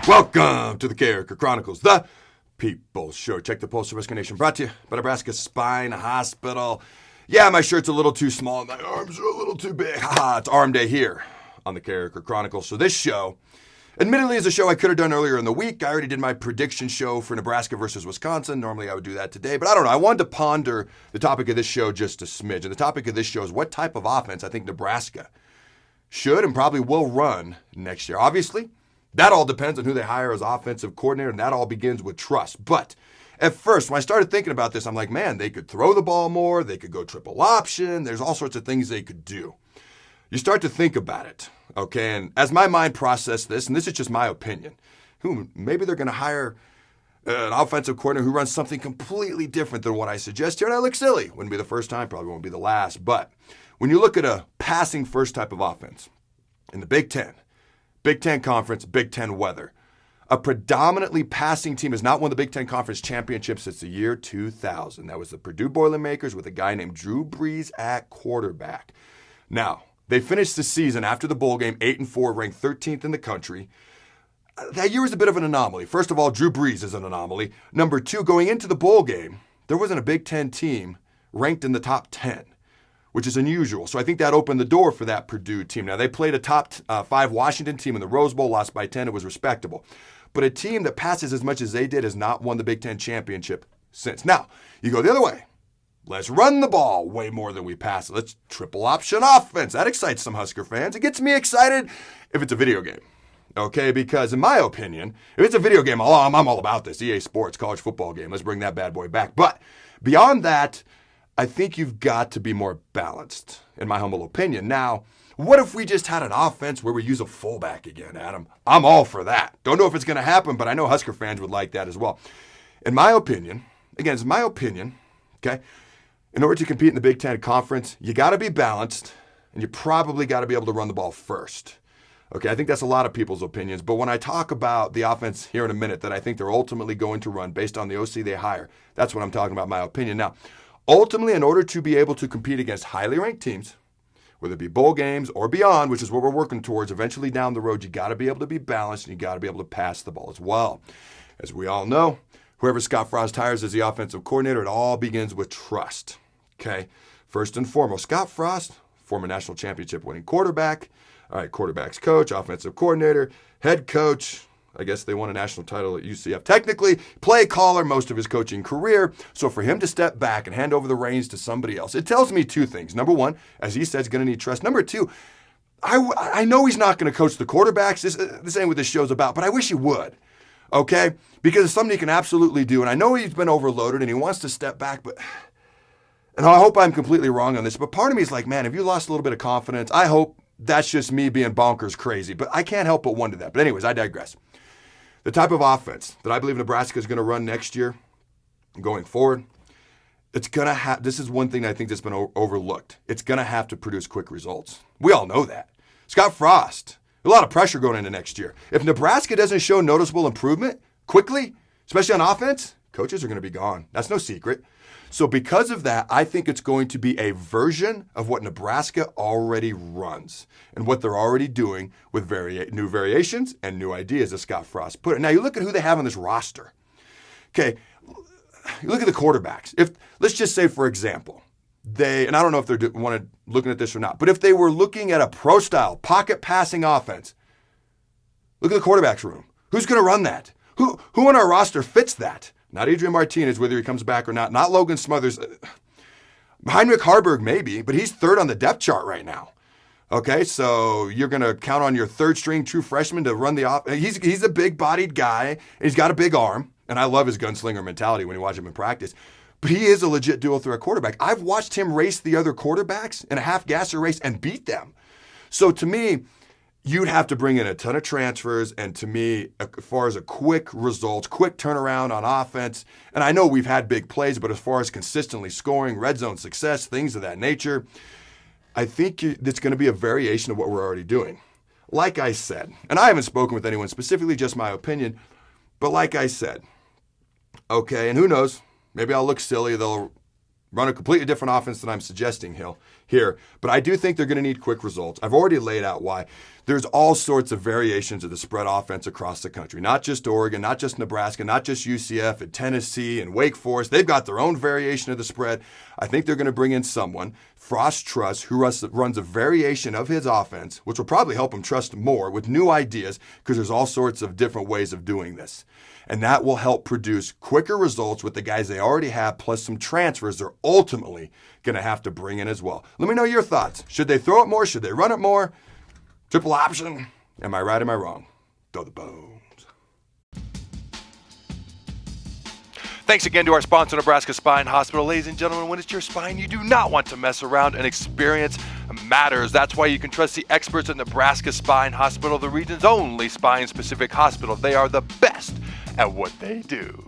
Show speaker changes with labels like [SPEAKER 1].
[SPEAKER 1] Welcome to the Carriker Chronicles, the People's Show. Check the pulse of Husker Nation, brought to you by Nebraska Spine Hospital. Yeah, my shirt's a little too small and my arms are a little too big. It's arm day here on the Carriker Chronicles. So this show, admittedly, is a show I could have done earlier in the week. I already did my prediction show for Nebraska versus Wisconsin. Normally I would do that today, but I don't know. I wanted to ponder the topic of this show just a smidge. And the topic of this show is what type of offense I think Nebraska should and probably will run next year. Obviously, that all depends on who they hire as offensive coordinator, and that all begins with trust. But at first, when I started thinking about this, I'm like, man, they could throw the ball more. They could go triple option. There's all sorts of things they could do. You start to think about it, okay? And as my mind processed this, and this is just my opinion, maybe they're going to hire an offensive coordinator who runs something completely different than what I suggest here, and I look silly. Wouldn't be the first time, probably won't be the last. But when you look at a passing first type of offense in the Big Ten Conference, Big Ten weather, a predominantly passing team has not won the Big Ten Conference championship since the year 2000. That was the Purdue Boilermakers with a guy named Drew Brees at quarterback. Now, they finished the season after the bowl game 8-4, ranked 13th in the country. That year was a bit of an anomaly. First of all, Drew Brees is an anomaly. Number two, going into the bowl game, there wasn't a Big Ten team ranked in the top 10, which is unusual. So I think that opened the door for that Purdue team. Now, they played a top 5 Washington team in the Rose Bowl, lost by 10. It was respectable. But a team that passes as much as they did has not won the Big Ten championship since. Now, you go the other way. Let's run the ball way more than we pass it. Let's triple option offense. That excites some Husker fans. It gets me excited if it's a video game. Okay, because in my opinion, if it's a video game, I'm all about this. EA Sports, college football game. Let's bring that bad boy back. But beyond that, I think you've got to be more balanced, in my humble opinion. Now, what if we just had an offense where we use a fullback again, Adam? I'm all for that. Don't know if it's going to happen, but I know Husker fans would like that as well. In my opinion, again, it's my opinion, okay? In order to compete in the Big Ten Conference, you got to be balanced, and you probably got to be able to run the ball first. Okay, I think that's a lot of people's opinions, but when I talk about the offense here in a minute that I think they're ultimately going to run based on the OC they hire, that's what I'm talking about, my opinion. Now, ultimately, in order to be able to compete against highly ranked teams, whether it be bowl games or beyond, which is what we're working towards, eventually down the road, you got to be able to be balanced and you got to be able to pass the ball as well. As we all know, whoever Scott Frost hires as the offensive coordinator, it all begins with trust. Okay, first and foremost, Scott Frost, former national championship winning quarterback. All right, quarterback's coach, offensive coordinator, head coach. I guess they won a national title at UCF. Technically, play caller most of his coaching career. So for him to step back and hand over the reins to somebody else, it tells me two things. Number one, as he said, he's going to need trust. Number two, I know he's not going to coach the quarterbacks. This ain't what this show's about, but I wish he would. Okay? Because it's something he can absolutely do. And I know he's been overloaded and he wants to step back, but... And I hope I'm completely wrong on this, but part of me is like, man, have you lost a little bit of confidence? I hope that's just me being bonkers crazy, but I can't help but wonder that. But anyways, I digress. The type of offense that I believe Nebraska is going to run next year, going forward, it's going to have, this is one thing I think that's been overlooked. It's going to have to produce quick results. We all know that. Scott Frost, a lot of pressure going into next year. If Nebraska doesn't show noticeable improvement quickly, especially on offense, coaches are going to be gone. That's no secret. So because of that, I think it's going to be a version of what Nebraska already runs and what they're already doing with new variations and new ideas, as Scott Frost put it. Now, you look at who they have on this roster. Okay, you look at the quarterbacks. Let's just say, for example, and I don't know if they're looking at this or not, but if they were looking at a pro-style pocket passing offense, look at the quarterbacks room. Who's going to run that? Who on our roster fits that? Not Adrian Martinez, whether he comes back or not. Not Logan Smothers. Heinrich Harburg, maybe, but he's third on the depth chart right now. Okay, so you're going to count on your third-string true freshman to run the offense. He's a big-bodied guy, and he's got a big arm, and I love his gunslinger mentality when you watch him in practice. But he is a legit dual-threat quarterback. I've watched him race the other quarterbacks in a half-gasser race and beat them. So to me, you'd have to bring in a ton of transfers, and to me, as far as a quick results, quick turnaround on offense, and I know we've had big plays, but as far as consistently scoring, red zone success, things of that nature, I think it's going to be a variation of what we're already doing. Like I said, and I haven't spoken with anyone specifically, just my opinion, but like I said, okay, and who knows, maybe I'll look silly, they'll run a completely different offense than I'm suggesting here, but I do think they're going to need quick results. I've already laid out why. There's all sorts of variations of the spread offense across the country. Not just Oregon, not just Nebraska, not just UCF and Tennessee and Wake Forest. They've got their own variation of the spread. I think they're going to bring in someone, Frost trusts, who runs a variation of his offense, which will probably help him trust more with new ideas because there's all sorts of different ways of doing this. And that will help produce quicker results with the guys they already have, plus some transfers they're ultimately going to have to bring in as well. Let me know your thoughts. Should they throw it more? Should they run it more? Triple option. Am I right? Am I wrong? Throw the bones. Thanks again to our sponsor, Nebraska Spine Hospital. Ladies and gentlemen, when it's your spine, you do not want to mess around, and experience matters. That's why you can trust the experts at Nebraska Spine Hospital, the region's only spine-specific hospital. They are the best at what they do.